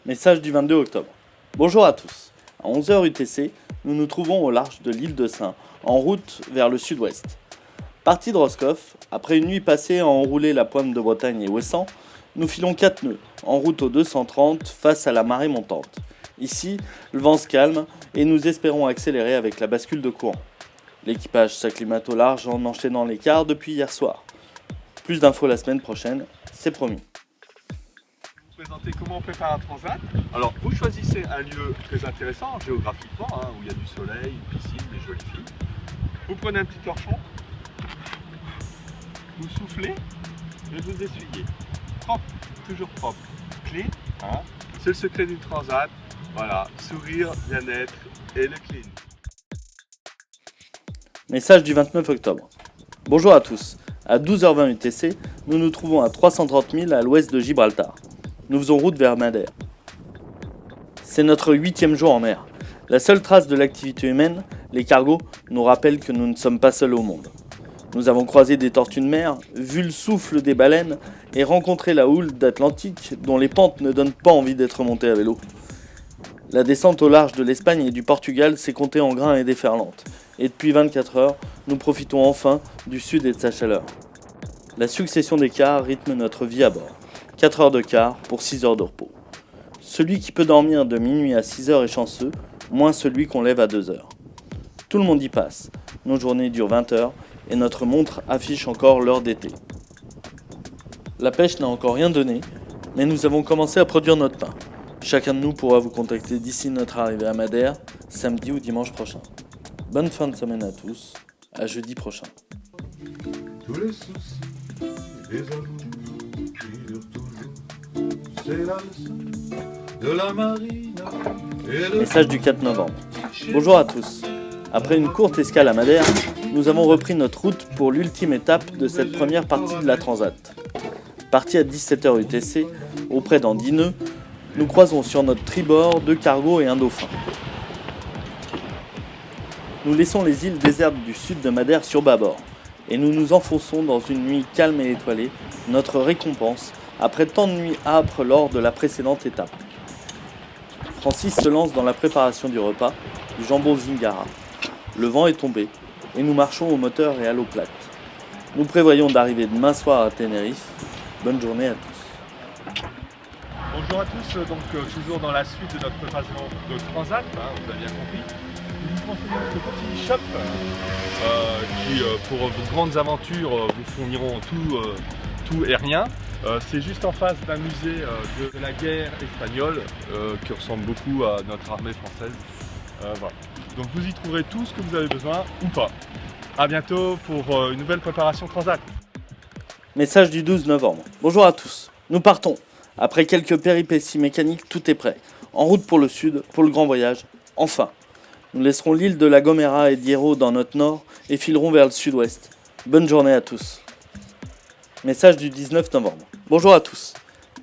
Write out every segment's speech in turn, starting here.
Message du 22 octobre. Bonjour à tous. À 11h UTC, nous nous trouvons au large de l'île de Sein, en route vers le sud-ouest. Parti de Roscoff, après une nuit passée à enrouler la pointe de Bretagne et Ouessant, nous filons 4 nœuds, en route au 230 face à la marée montante. Ici, le vent se calme et nous espérons accélérer avec la bascule de courant. L'équipage s'acclimate au large en enchaînant les quarts depuis hier soir. Plus d'infos la semaine prochaine, c'est promis. Présenter comment on prépare un transat. Alors vous choisissez un lieu très intéressant géographiquement, où il y a du soleil, une piscine, des jolies filles. Vous prenez un petit torchon, vous soufflez et vous essuyez. Propre, toujours propre, clean. C'est le secret d'une transat. Voilà, sourire, bien-être et le clean. Message du 29 octobre. Bonjour à tous. À 12h20 UTC, nous nous trouvons à 330 000 à l'ouest de Gibraltar. Nous faisons route vers Madère. C'est notre 8e jour en mer. La seule trace de l'activité humaine, les cargos, nous rappelle que nous ne sommes pas seuls au monde. Nous avons croisé des tortues de mer, vu le souffle des baleines et rencontré la houle d'Atlantique dont les pentes ne donnent pas envie d'être montées à vélo. La descente au large de l'Espagne et du Portugal s'est comptée en grains et déferlante. Et depuis 24 heures, nous profitons enfin du sud et de sa chaleur. La succession des quarts rythme notre vie à bord. 4 heures de quart pour 6 heures de repos. Celui qui peut dormir de minuit à 6 heures est chanceux, moins celui qu'on lève à 2 heures. Tout le monde y passe. Nos journées durent 20 heures et notre montre affiche encore l'heure d'été. La pêche n'a encore rien donné, mais nous avons commencé à produire notre pain. Chacun de nous pourra vous contacter d'ici notre arrivée à Madère, samedi ou dimanche prochain. Bonne fin de semaine à tous, à jeudi prochain. Tous les soucis, les amours qui durent toujours, c'est la leçon de la marine et de... Message du 4 novembre. Bonjour à tous. Après une courte escale à Madère, nous avons repris notre route pour l'ultime étape de cette première partie de la Transat. Parti à 17h UTC, auprès d'Andy Nœud, nous croisons sur notre tribord 2 cargos et un dauphin. Nous laissons les îles désertes du sud de Madère sur bâbord et nous nous enfonçons dans une nuit calme et étoilée, notre récompense après tant de nuits âpres lors de la précédente étape. Francis se lance dans la préparation du repas, du jambon zingara. Le vent est tombé et nous marchons au moteur et à l'eau plate. Nous prévoyons d'arriver demain soir à Tenerife. Bonne journée à tous. Bonjour à tous, toujours dans la suite de notre préparation de transat, vous avez bien compris. Nous vous conseillons ce petit shop qui, pour vos grandes aventures, vous fourniront tout et rien. C'est juste en face d'un musée de la guerre espagnole qui ressemble beaucoup à notre armée française. Voilà. Donc vous y trouverez tout ce que vous avez besoin ou pas. A bientôt pour une nouvelle préparation transat. Message du 12 novembre. Bonjour à tous. Nous partons. Après quelques péripéties mécaniques, tout est prêt. En route pour le sud, pour le grand voyage. Enfin. Nous laisserons l'île de La Gomera et d'Hierro dans notre nord et filerons vers le sud-ouest. Bonne journée à tous. Message du 19 novembre. Bonjour à tous.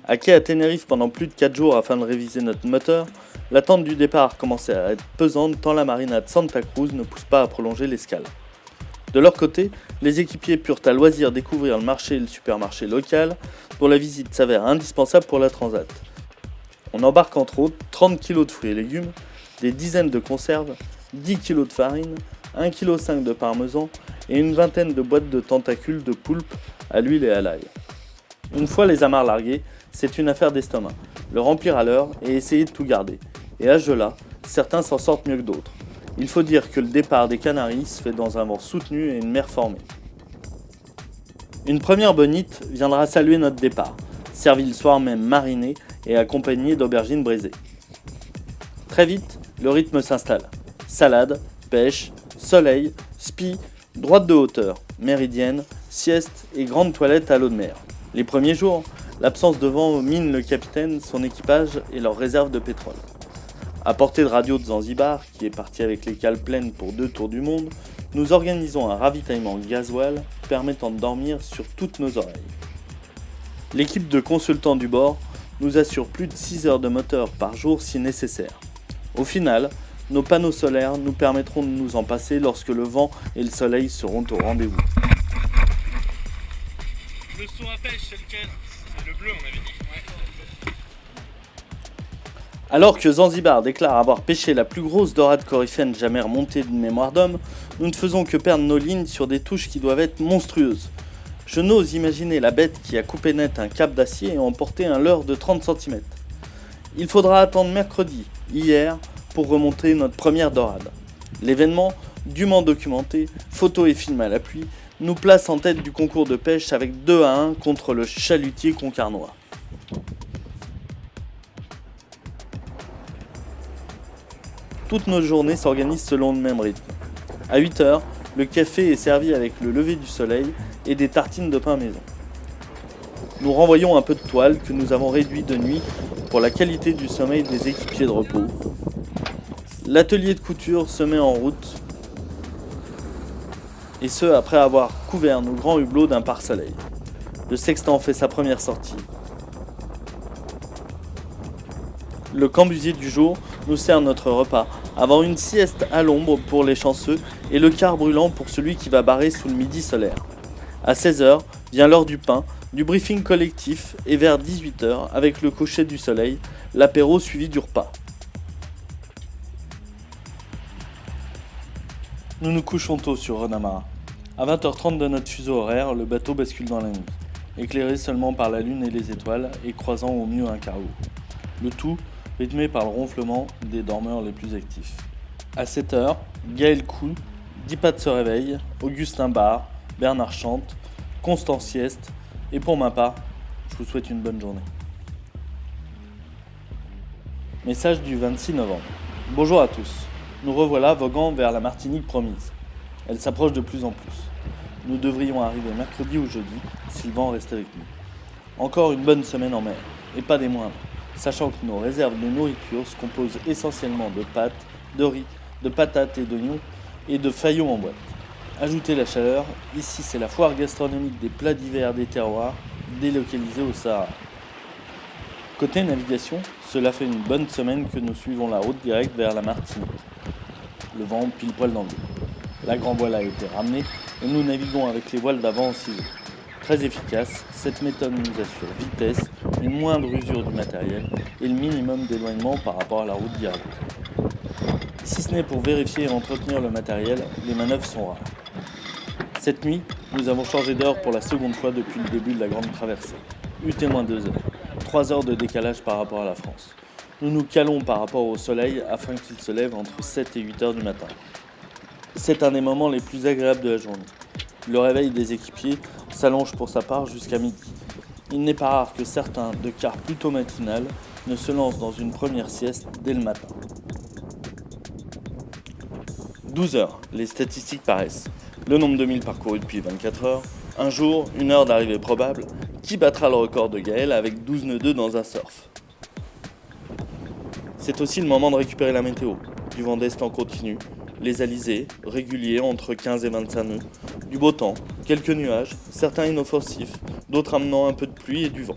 À quai à Tenerife pendant plus de 4 jours afin de réviser notre moteur, l'attente du départ commençait à être pesante tant la marina de Santa Cruz ne pousse pas à prolonger l'escale. De leur côté, les équipiers purent à loisir découvrir le marché et le supermarché local, dont la visite s'avère indispensable pour la transat. On embarque entre autres 30 kg de fruits et légumes, des dizaines de conserves, 10 kg de farine, 1,5 kg de parmesan et une vingtaine de boîtes de tentacules de poulpe à l'huile et à l'ail. Une fois les amarres larguées, c'est une affaire d'estomac, le remplir à l'heure et essayer de tout garder. Et à ce jeu-là, certains s'en sortent mieux que d'autres. Il faut dire que le départ des Canaries se fait dans un vent soutenu et une mer formée. Une première bonite viendra saluer notre départ, servie le soir même marinée et accompagnée d'aubergines braisées. Très vite, le rythme s'installe. Salade, pêche, soleil, spi, droite de hauteur, méridienne, sieste et grande toilette à l'eau de mer. Les premiers jours, l'absence de vent mine le capitaine, son équipage et leurs réserves de pétrole. À portée de radio de Zanzibar, qui est parti avec les cales pleines pour 2 tours du monde, nous organisons un ravitaillement gasoil permettant de dormir sur toutes nos oreilles. L'équipe de consultants du bord nous assure plus de 6 heures de moteur par jour si nécessaire. Au final, nos panneaux solaires nous permettront de nous en passer lorsque le vent et le soleil seront au rendez-vous. Le saut à pêche, c'est lequel? C'est le bleu, on avait dit. Ouais. Alors que Zanzibar déclare avoir pêché la plus grosse dorade coryphène jamais remontée d'une mémoire d'homme, nous ne faisons que perdre nos lignes sur des touches qui doivent être monstrueuses. Je n'ose imaginer la bête qui a coupé net un câble d'acier et emporté un leurre de 30 cm. Il faudra attendre mercredi, hier, pour remonter notre première dorade. L'événement, dûment documenté, photos et films à l'appui, nous place en tête du concours de pêche avec 2-1 contre le chalutier concarnois. Toutes nos journées s'organisent selon le même rythme. À 8h, le café est servi avec le lever du soleil et des tartines de pain maison. Nous renvoyons un peu de toile que nous avons réduit de nuit pour la qualité du sommeil des équipiers de repos. L'atelier de couture se met en route, et ce après avoir couvert nos grands hublots d'un pare-soleil. Le sextant fait sa première sortie. Le cambusier du jour nous sert notre repas, avant une sieste à l'ombre pour les chanceux et le quart brûlant pour celui qui va barrer sous le midi solaire. À 16h vient l'heure du pain, du briefing collectif et vers 18h, avec le coucher du soleil, l'apéro suivi du repas. Nous nous couchons tôt sur Renamara. À 20h30 de notre fuseau horaire, le bateau bascule dans la nuit, éclairé seulement par la lune et les étoiles et croisant au mieux un carreau. Le tout rythmé par le ronflement des dormeurs les plus actifs. À 7h, Gaël coule, Dipat se réveille, Augustin barre, Bernard chante, Constance sieste, et pour ma part, je vous souhaite une bonne journée. Message du 26 novembre. Bonjour à tous. Nous revoilà voguant vers la Martinique promise. Elle s'approche de plus en plus. Nous devrions arriver mercredi ou jeudi si le vent reste avec nous. Encore une bonne semaine en mer, et pas des moindres, sachant que nos réserves de nourriture se composent essentiellement de pâtes, de riz, de patates et d'oignons, et de faillons en boîte. Ajoutez la chaleur, ici c'est la foire gastronomique des plats d'hiver des terroirs, délocalisée au Sahara. Côté navigation, cela fait une bonne semaine que nous suivons la route directe vers la Martinique. Le vent pile poil dans le dos. La grand voile a été ramenée et nous naviguons avec les voiles d'avant en ciseaux. Très efficace, cette méthode nous assure vitesse, une moindre usure du matériel et le minimum d'éloignement par rapport à la route directe. Si ce n'est pour vérifier et entretenir le matériel, les manœuvres sont rares. Cette nuit, nous avons changé d'heure pour la seconde fois depuis le début de la grande traversée. UT-2 heures, 3 heures de décalage par rapport à la France. Nous nous calons par rapport au soleil afin qu'il se lève entre 7 et 8 heures du matin. C'est un des moments les plus agréables de la journée. Le réveil des équipiers s'allonge pour sa part jusqu'à midi. Il n'est pas rare que certains, de quart plutôt matinal, ne se lancent dans une première sieste dès le matin. 12 heures, les statistiques paraissent. Le nombre de milles parcourus depuis 24 heures, un jour, une heure d'arrivée probable, qui battra le record de Gaël avec 12 nœuds 2 dans un surf. C'est aussi le moment de récupérer la météo. Du vent d'est en continu, les alizés, réguliers entre 15 et 25 nœuds, du beau temps, quelques nuages, certains inoffensifs, d'autres amenant un peu de pluie et du vent.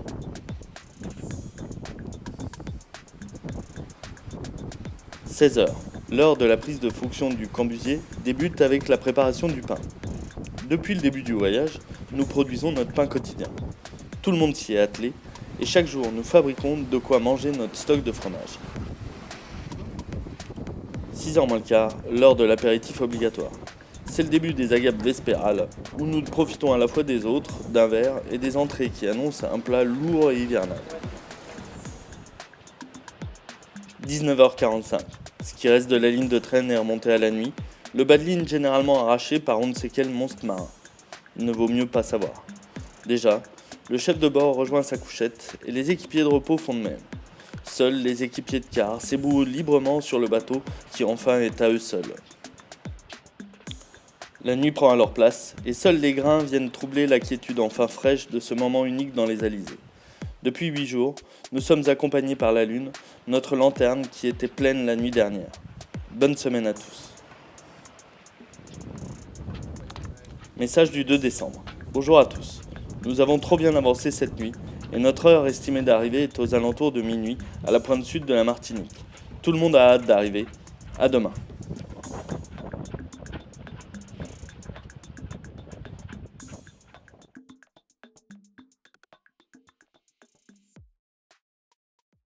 16 heures. L'heure de la prise de fonction du cambusier débute avec la préparation du pain. Depuis le début du voyage, nous produisons notre pain quotidien. Tout le monde s'y est attelé et chaque jour nous fabriquons de quoi manger notre stock de fromage. 6h moins le quart, l'heure de l'apéritif obligatoire. C'est le début des agapes vespérales, où nous profitons à la fois des autres, d'un verre et des entrées qui annoncent un plat lourd et hivernal. 19h45. Ce qui reste de la ligne de traîne est remonté à la nuit, le bas de ligne généralement arraché par on ne sait quel monstre marin. Il ne vaut mieux pas savoir. Déjà, le chef de bord rejoint sa couchette et les équipiers de repos font de même. Seuls les équipiers de quart s'ébouent librement sur le bateau qui enfin est à eux seuls. La nuit prend alors place et seuls les grains viennent troubler la quiétude enfin fraîche de ce moment unique dans les alizés. Depuis 8 jours, nous sommes accompagnés par la lune, notre lanterne qui était pleine la nuit dernière. Bonne semaine à tous. Message du 2 décembre. Bonjour à tous. Nous avons trop bien avancé cette nuit et notre heure estimée d'arrivée est aux alentours de minuit à la pointe sud de la Martinique. Tout le monde a hâte d'arriver. À demain.